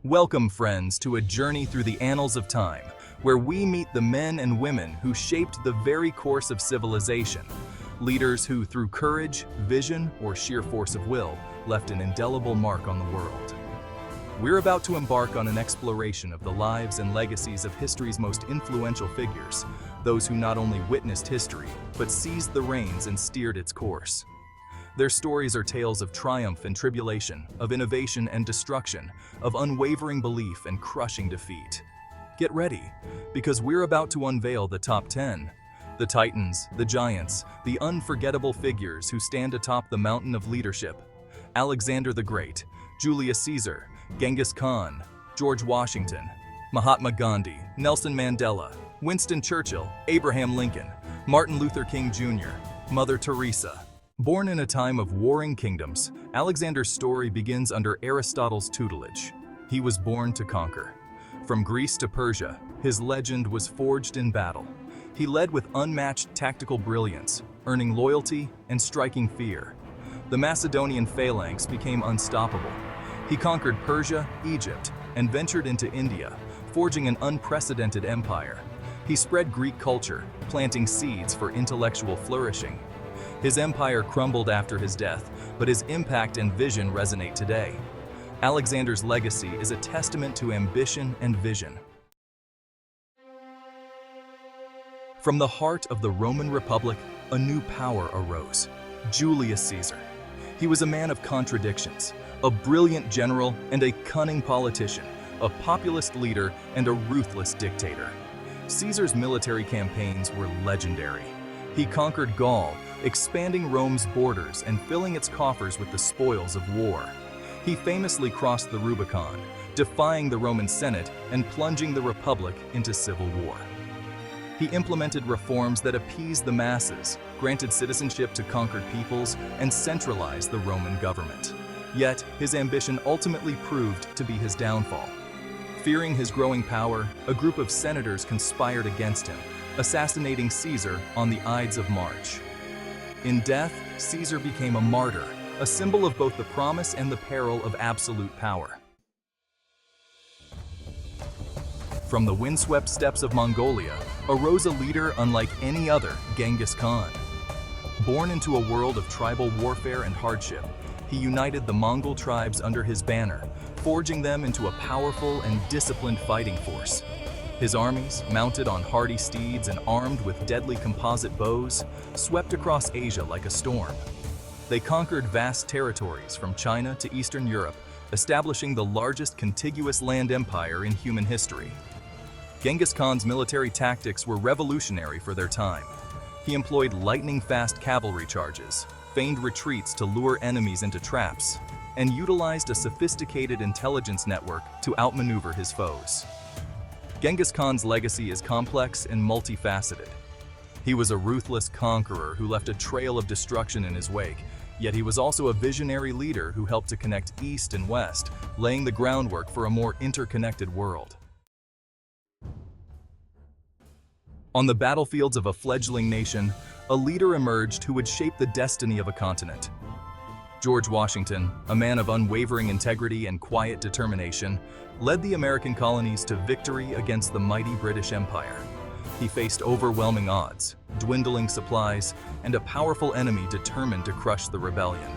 Welcome, friends, to a journey through the annals of time, where we meet the men and women who shaped the very course of civilization. Leaders who, through courage, vision, or sheer force of will, left an indelible mark on the world. We're about to embark on an exploration of the lives and legacies of history's most influential figures, those who not only witnessed history, but seized the reins and steered its course. Their stories are tales of triumph and tribulation, of innovation and destruction, of unwavering belief and crushing defeat. Get ready, because we're about to unveil the top 10. The titans, the giants, the unforgettable figures who stand atop the mountain of leadership. Alexander the Great, Julius Caesar, Genghis Khan, George Washington, Mahatma Gandhi, Nelson Mandela, Winston Churchill, Abraham Lincoln, Martin Luther King Jr., Mother Teresa. Born in a time of warring kingdoms, Alexander's story begins under Aristotle's tutelage. He was born to conquer. From Greece to Persia, his legend was forged in battle. He led with unmatched tactical brilliance, earning loyalty and striking fear. The Macedonian phalanx became unstoppable. He conquered Persia, Egypt, and ventured into India, forging an unprecedented empire. He spread Greek culture, planting seeds for intellectual flourishing. His empire crumbled after his death, but his impact and vision resonate today. Alexander's legacy is a testament to ambition and vision. From the heart of the Roman Republic, a new power arose: Julius Caesar. He was a man of contradictions, a brilliant general and a cunning politician, a populist leader and a ruthless dictator. Caesar's military campaigns were legendary. He conquered Gaul, expanding Rome's borders and filling its coffers with the spoils of war. He famously crossed the Rubicon, defying the Roman Senate and plunging the Republic into civil war. He implemented reforms that appeased the masses, granted citizenship to conquered peoples, and centralized the Roman government. Yet, his ambition ultimately proved to be his downfall. Fearing his growing power, a group of senators conspired against him, assassinating Caesar on the Ides of March. In death, Caesar became a martyr, a symbol of both the promise and the peril of absolute power. From the windswept steppes of Mongolia arose a leader unlike any other, Genghis Khan. Born into a world of tribal warfare and hardship, he united the Mongol tribes under his banner, forging them into a powerful and disciplined fighting force. His armies, mounted on hardy steeds and armed with deadly composite bows, swept across Asia like a storm. They conquered vast territories from China to Eastern Europe, establishing the largest contiguous land empire in human history. Genghis Khan's military tactics were revolutionary for their time. He employed lightning-fast cavalry charges, feigned retreats to lure enemies into traps, and utilized a sophisticated intelligence network to outmaneuver his foes. Genghis Khan's legacy is complex and multifaceted. He was a ruthless conqueror who left a trail of destruction in his wake, yet he was also a visionary leader who helped to connect East and West, laying the groundwork for a more interconnected world. On the battlefields of a fledgling nation, a leader emerged who would shape the destiny of a continent. George Washington, a man of unwavering integrity and quiet determination, led the American colonies to victory against the mighty British Empire. He faced overwhelming odds, dwindling supplies, and a powerful enemy determined to crush the rebellion.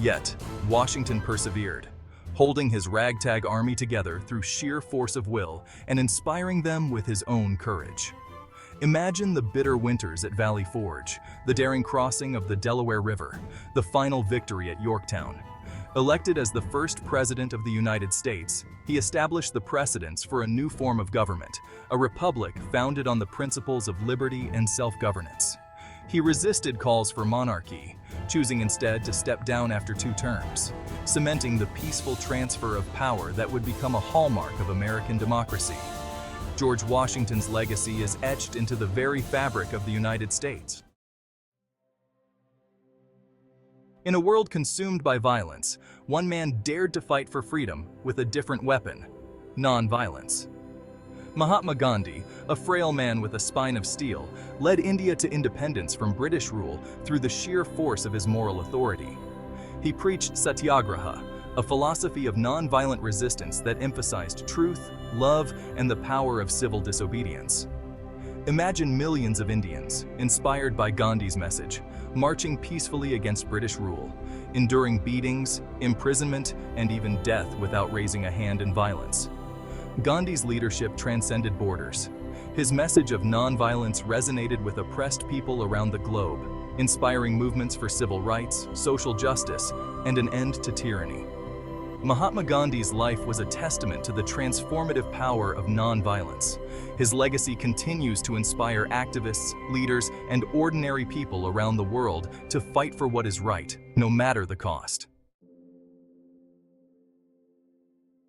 Yet, Washington persevered, holding his ragtag army together through sheer force of will and inspiring them with his own courage. Imagine the bitter winters at Valley Forge, the daring crossing of the Delaware River, the final victory at Yorktown. Elected as the first president of the United States, he established the precedents for a new form of government, a republic founded on the principles of liberty and self-governance. He resisted calls for monarchy, choosing instead to step down after 2 terms, cementing the peaceful transfer of power that would become a hallmark of American democracy. George Washington's legacy is etched into the very fabric of the United States. In a world consumed by violence, one man dared to fight for freedom with a different weapon: non-violence. Mahatma Gandhi, a frail man with a spine of steel, led India to independence from British rule through the sheer force of his moral authority. He preached satyagraha, a philosophy of nonviolent resistance that emphasized truth, love, and the power of civil disobedience. Imagine millions of Indians, inspired by Gandhi's message, marching peacefully against British rule, enduring beatings, imprisonment, and even death without raising a hand in violence. Gandhi's leadership transcended borders. His message of nonviolence resonated with oppressed people around the globe, inspiring movements for civil rights, social justice, and an end to tyranny. Mahatma Gandhi's life was a testament to the transformative power of nonviolence. His legacy continues to inspire activists, leaders, and ordinary people around the world to fight for what is right, no matter the cost.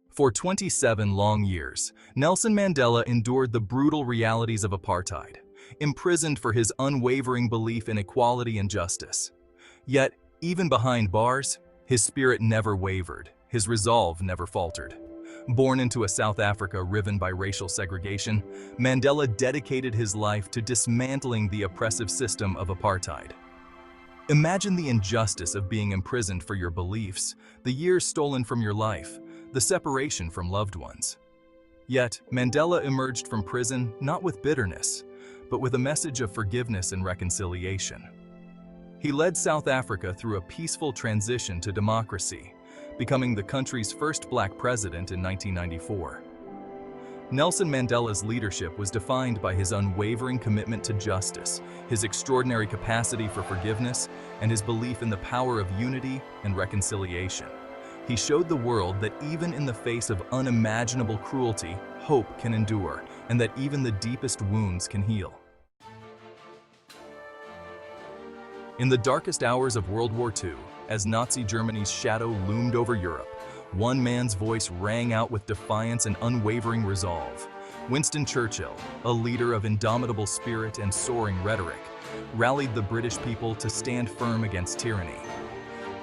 For 27 long years, Nelson Mandela endured the brutal realities of apartheid, imprisoned for his unwavering belief in equality and justice. Yet, even behind bars, his spirit never wavered. His resolve never faltered. Born into a South Africa riven by racial segregation, Mandela dedicated his life to dismantling the oppressive system of apartheid. Imagine the injustice of being imprisoned for your beliefs, the years stolen from your life, the separation from loved ones. Yet, Mandela emerged from prison not with bitterness, but with a message of forgiveness and reconciliation. He led South Africa through a peaceful transition to democracy, becoming the country's first black president in 1994. Nelson Mandela's leadership was defined by his unwavering commitment to justice, his extraordinary capacity for forgiveness, and his belief in the power of unity and reconciliation. He showed the world that even in the face of unimaginable cruelty, hope can endure, and that even the deepest wounds can heal. In the darkest hours of World War II, as Nazi Germany's shadow loomed over Europe, one man's voice rang out with defiance and unwavering resolve. Winston Churchill, a leader of indomitable spirit and soaring rhetoric, rallied the British people to stand firm against tyranny.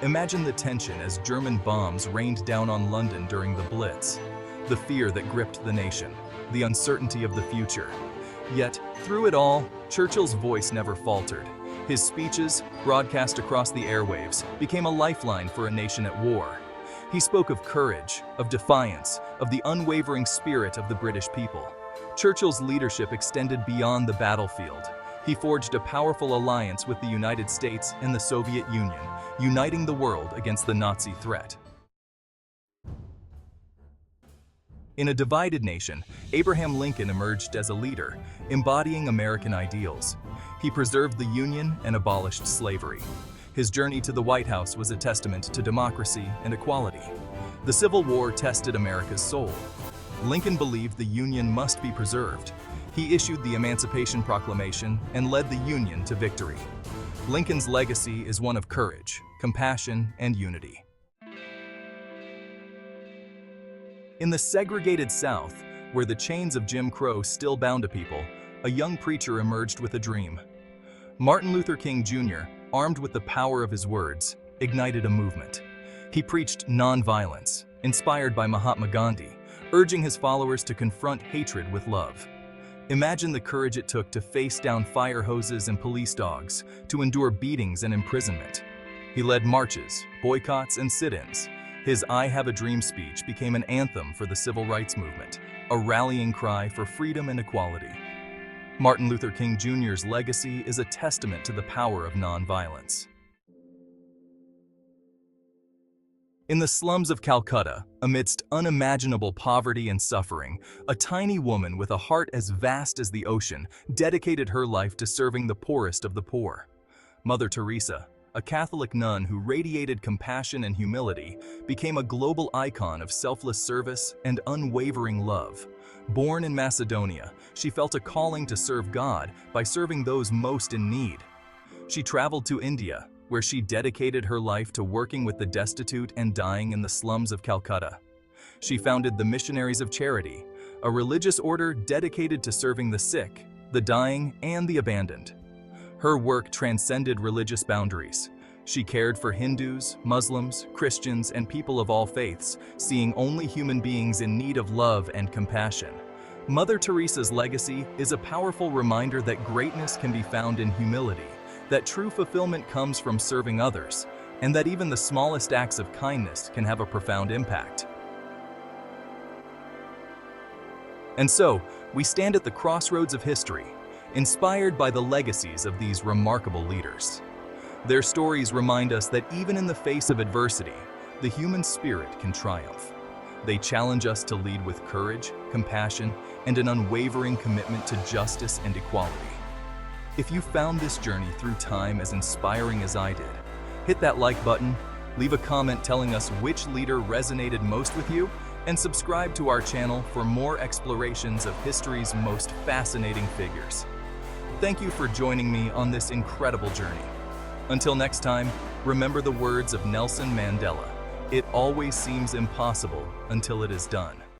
Imagine the tension as German bombs rained down on London during the Blitz, the fear that gripped the nation, the uncertainty of the future. Yet, through it all, Churchill's voice never faltered. His speeches, broadcast across the airwaves, became a lifeline for a nation at war. He spoke of courage, of defiance, of the unwavering spirit of the British people. Churchill's leadership extended beyond the battlefield. He forged a powerful alliance with the United States and the Soviet Union, uniting the world against the Nazi threat. In a divided nation, Abraham Lincoln emerged as a leader, embodying American ideals. He preserved the Union and abolished slavery. His journey to the White House was a testament to democracy and equality. The Civil War tested America's soul. Lincoln believed the Union must be preserved. He issued the Emancipation Proclamation and led the Union to victory. Lincoln's legacy is one of courage, compassion, and unity. In the segregated South, where the chains of Jim Crow still bound a people, a young preacher emerged with a dream. Martin Luther King Jr., armed with the power of his words, ignited a movement. He preached nonviolence, inspired by Mahatma Gandhi, urging his followers to confront hatred with love. Imagine the courage it took to face down fire hoses and police dogs, to endure beatings and imprisonment. He led marches, boycotts, and sit-ins. His "I Have a Dream" speech became an anthem for the civil rights movement, a rallying cry for freedom and equality. Martin Luther King Jr.'s legacy is a testament to the power of nonviolence. In the slums of Calcutta, amidst unimaginable poverty and suffering, a tiny woman with a heart as vast as the ocean dedicated her life to serving the poorest of the poor. Mother Teresa, a Catholic nun who radiated compassion and humility, became a global icon of selfless service and unwavering love. Born in Macedonia, she felt a calling to serve God by serving those most in need. She traveled to India, where she dedicated her life to working with the destitute and dying in the slums of Calcutta. She founded the Missionaries of Charity, a religious order dedicated to serving the sick, the dying, and the abandoned. Her work transcended religious boundaries. She cared for Hindus, Muslims, Christians, and people of all faiths, seeing only human beings in need of love and compassion. Mother Teresa's legacy is a powerful reminder that greatness can be found in humility, that true fulfillment comes from serving others, and that even the smallest acts of kindness can have a profound impact. And so, we stand at the crossroads of history, inspired by the legacies of these remarkable leaders. Their stories remind us that even in the face of adversity, the human spirit can triumph. They challenge us to lead with courage, compassion, and an unwavering commitment to justice and equality. If you found this journey through time as inspiring as I did, hit that like button, leave a comment telling us which leader resonated most with you, and subscribe to our channel for more explorations of history's most fascinating figures. Thank you for joining me on this incredible journey. Until next time, remember the words of Nelson Mandela: "It always seems impossible until it is done."